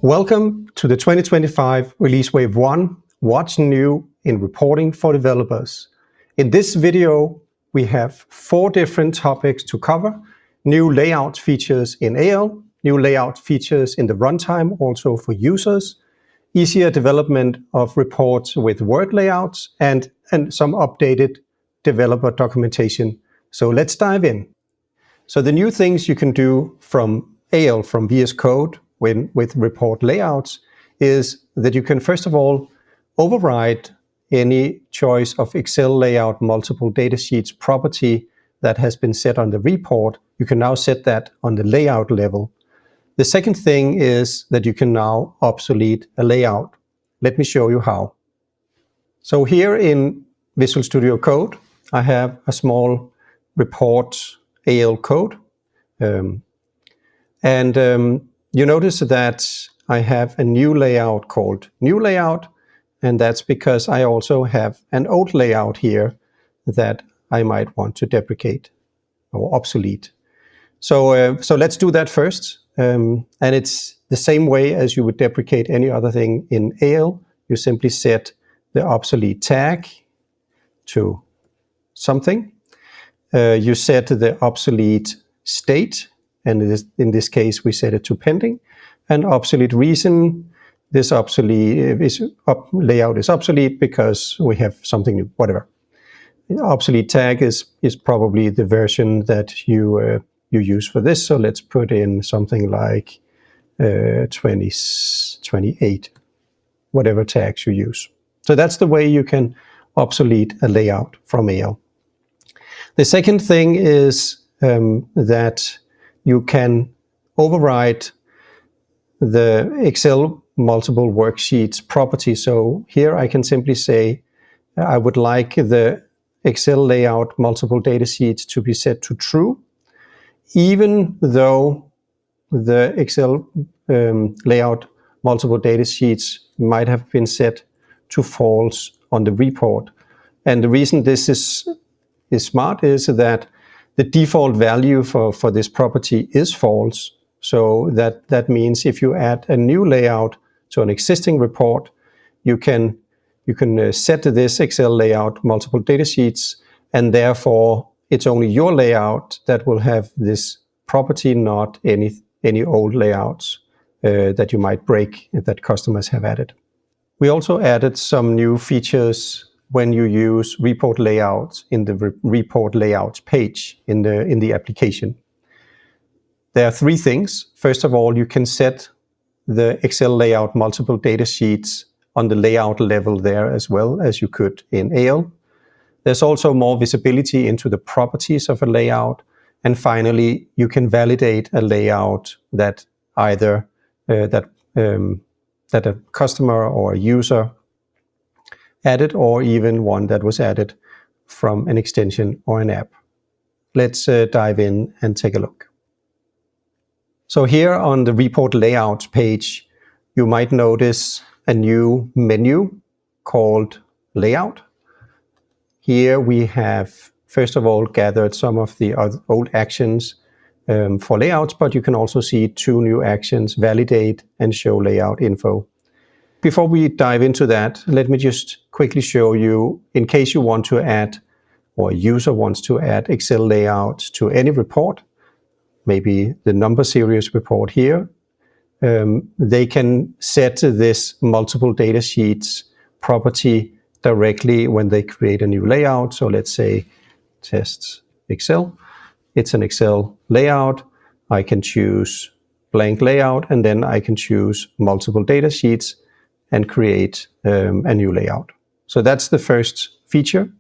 Welcome to the 2025 Release Wave 1, What's New in Reporting for Developers. In this video, we have 4 different topics to cover: new layout features in AL, new layout features in the runtime also for users, easier development of reports with Word layouts, and some updated developer documentation. So let's dive in. So the new things you can do from AL, from VS Code, with report layouts, is that you can first of all override any choice of Excel layout multiple datasheets property that has been set on the report. You can now set that on the layout level. The second thing is that you can now obsolete a layout. Let me show you how. So here in Visual Studio Code, I have a small report AL code. You notice that I have a new layout called New Layout, and that's because I also have an old layout here that I might want to deprecate or obsolete. So let's do that first. And it's the same way as you would deprecate any other thing in AL. You simply set the obsolete tag to something. You set the obsolete state, and in this case we set it to pending. And obsolete reason, this layout is obsolete because we have something new, whatever. Obsolete tag is probably the version that you use for this. So let's put in something like 28, whatever tags you use. So that's the way you can obsolete a layout from AL. The second thing is that you can override the Excel multiple worksheets property. So here I can simply say I would like the Excel layout multiple datasheets to be set to true, even though the Excel layout multiple datasheets might have been set to false on the report. And the reason this is smart is that the default value for this property is false. So that means if you add a new layout to an existing report, you can set this Excel layout multiple datasheets, and therefore it's only your layout that will have this property, not any old layouts that you might break that customers have added. We also added some new features when you use report layouts in the report layouts page in the application. There are 3 things. First of all, you can set the Excel layout multiple datasheets on the layout level there as well as you could in AL. There's also more visibility into the properties of a layout. And finally, you can validate a layout that either that a customer or a user added, or even one that was added from an extension or an app. Let's dive in and take a look. So here on the report layouts page, you might notice a new menu called Layout. Here we have, first of all, gathered some of the old actions for layouts, but you can also see 2 new actions: Validate and Show Layout Info. Before we dive into that, let me just quickly show you, in case you want to add, or a user wants to add Excel layouts to any report, maybe the number series report here, they can set this multiple datasheets property directly when they create a new layout. So let's say test Excel. It's an Excel layout. I can choose blank layout, and then I can choose multiple datasheets and create a new layout. So that's the first feature.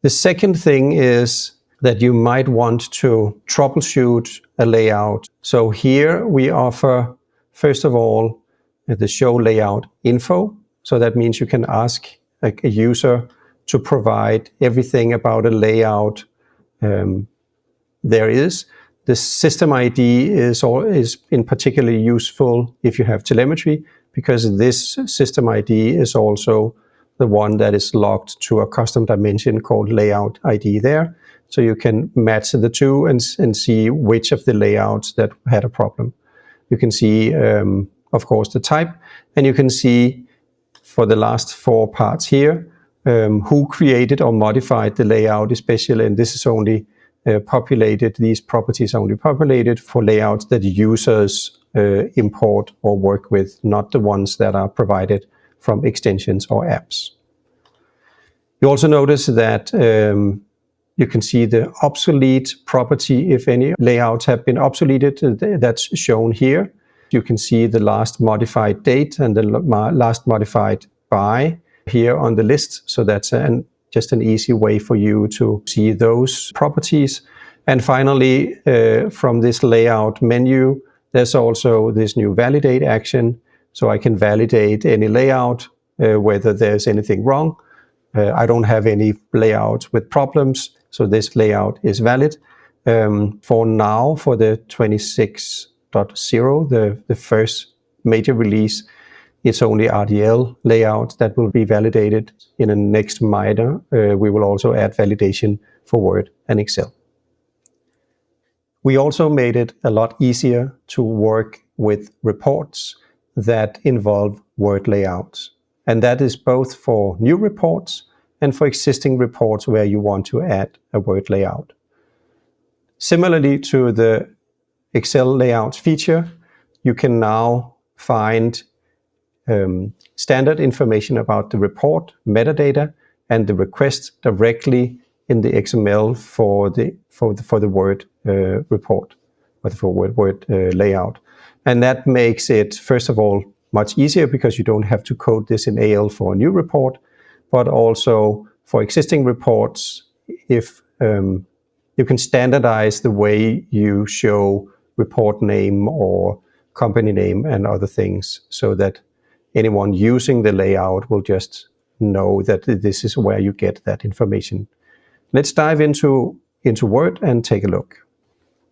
The second thing is that you might want to troubleshoot a layout. So here we offer, first of all, the show layout info. So that means you can ask a user to provide everything about a layout there is. The system ID is in particularly useful if you have telemetry, because this system ID is also the one that is logged to a custom dimension called layout ID there. So you can match the 2 and see which of the layouts that had a problem. You can see, of course, the type, and you can see for the last 4 parts here, who created or modified the layout, especially, and this is only populated, these properties are only populated for layouts that users import or work with, not the ones that are provided from extensions or apps. You also notice that you can see the obsolete property, if any layouts have been obsoleted, that's shown here. You can see the last modified date and the last modified by here on the list. So that's just an easy way for you to see those properties. And finally, from this layout menu, there's also this new validate action. So I can validate any layout, whether there's anything wrong. I don't have any layouts with problems, so this layout is valid. For now, for the 26.0, the first major release, it's only RDL layout that will be validated. In the next minor, we will also add validation for Word and Excel. We also made it a lot easier to work with reports that involve Word layouts. And that is both for new reports and for existing reports where you want to add a Word layout. Similarly to the Excel layouts feature, you can now find standard information about the report, metadata, and the request directly in the XML for the Word report, or for Word layout. And that makes it, first of all, much easier because you don't have to code this in AL for a new report, but also for existing reports, if you can standardize the way you show report name or company name and other things, so that anyone using the layout will just know that this is where you get that information. Let's dive into Word and take a look.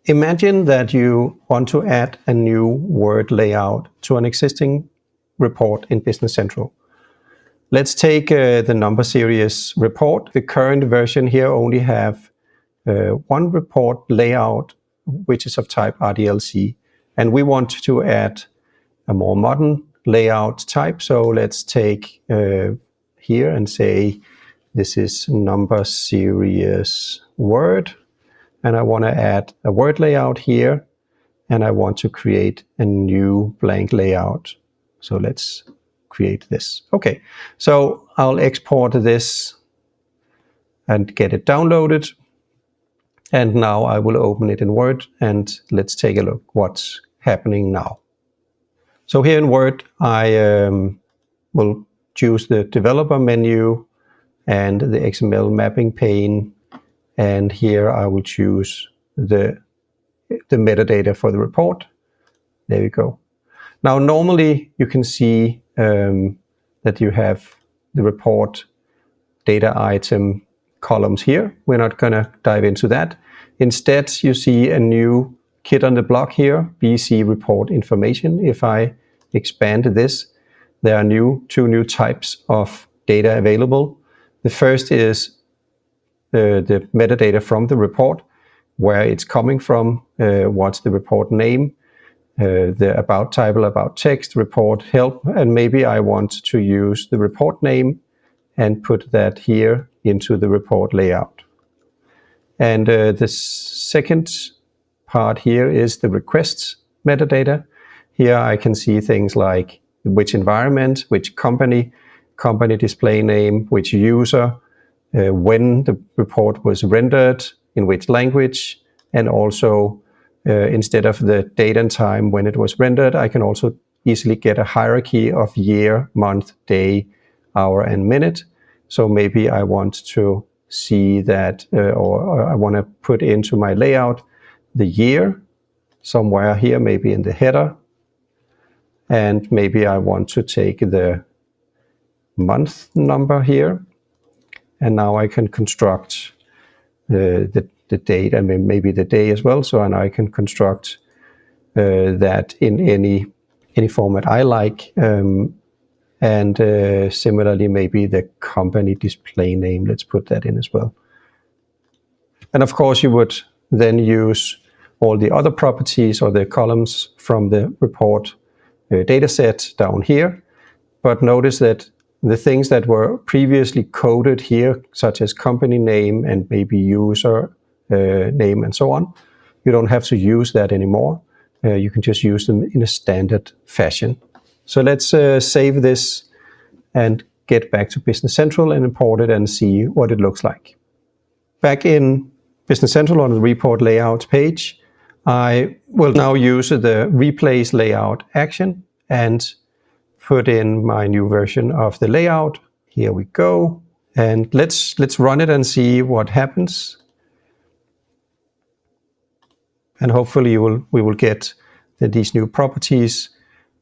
Imagine that you want to add a new Word layout to an existing report in Business Central. Let's take the number series report. The current version here only have one report layout, which is of type RDLC, and we want to add a more modern layout type. So let's take here and say this is number series Word, and I want to add a Word layout here, and I want to create a new blank layout. So let's create this. Okay, so I'll export this and get it downloaded. And now I will open it in Word, and let's take a look what's happening now. So here in Word, I will choose the developer menu and the XML mapping pane. And here I will choose the metadata for the report. There we go. Now, normally you can see that you have the report data item columns here. We're not going to dive into that. Instead, you see a new kid on the block here, BC report information. If I expand this, there are two new types of data available. The first is the metadata from the report, where it's coming from, what's the report name, the about title, about text, report help, and maybe I want to use the report name and put that here into the report layout. And the second part here is the requests metadata. Here I can see things like which environment, which company display name, which user, when the report was rendered, in which language, and also instead of the date and time when it was rendered, I can also easily get a hierarchy of year, month, day, hour, and minute. So maybe I want to see that, or I want to put into my layout the year somewhere here, maybe in the header. And maybe I want to take the month number here. And now I can construct the date and maybe the day as well. So now I can construct that in any format I like. And similarly, maybe the company display name, let's put that in as well. And of course, you would then use all the other properties or the columns from the report data set down here. But notice that the things that were previously coded here, such as company name and maybe user name and so on, you don't have to use that anymore. You can just use them in a standard fashion. So let's save this and get back to Business Central and import it and see what it looks like. Back in Business Central on the report layout page, I will now use the replace layout action and put in my new version of the layout. Here we go. And let's run it and see what happens. And hopefully we will get these new properties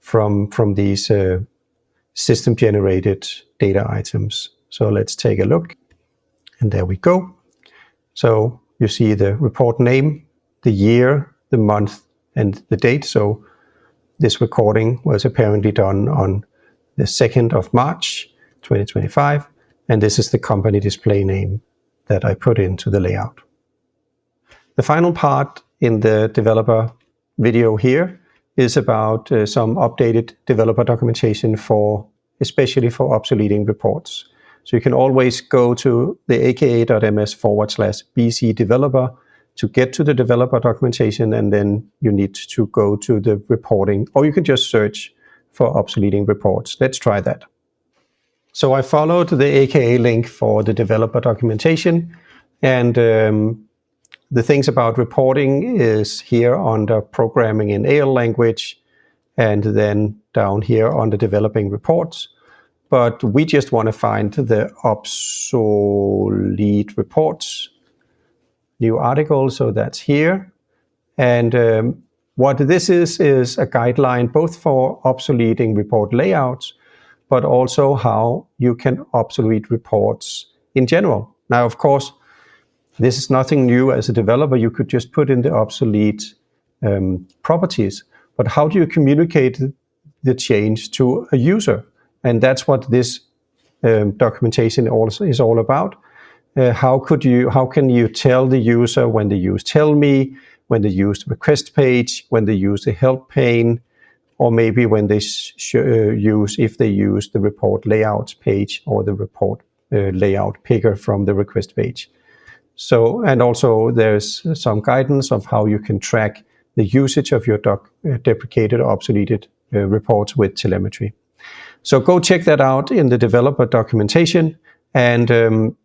from these system-generated data items. So let's take a look. And there we go. So you see the report name, the year, the month, and the date. So this recording was apparently done on the 2nd of March, 2025. And this is the company display name that I put into the layout. The final part in the developer video here is about some updated developer documentation especially for obsoleting reports. So you can always go to the aka.ms/BC developer to get to the developer documentation, and then you need to go to the reporting, or you can just search for obsoleting reports. Let's try that. So I followed the AKA link for the developer documentation, and the things about reporting is here under programming in AL language, and then down here under developing reports. But we just want to find the obsolete reports, new article, so that's here. And what this is a guideline both for obsoleting report layouts, but also how you can obsolete reports in general. Now, of course, this is nothing new. As a developer, you could just put in the obsolete properties, but how do you communicate the change to a user? And that's what this documentation also is all about. How can you tell the user when they use tell me, when they use the request page, when they use the help pane, or maybe when they if they use the report layouts page or the report layout picker from the request page. So, and also there's some guidance of how you can track the usage of your deprecated or obsoleted reports with telemetry. So go check that out in the developer documentation. And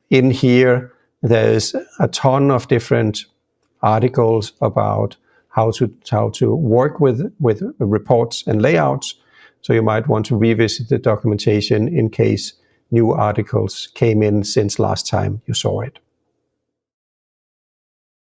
in here, there's a ton of different articles about how to work with reports and layouts. So you might want to revisit the documentation in case new articles came in since last time you saw it.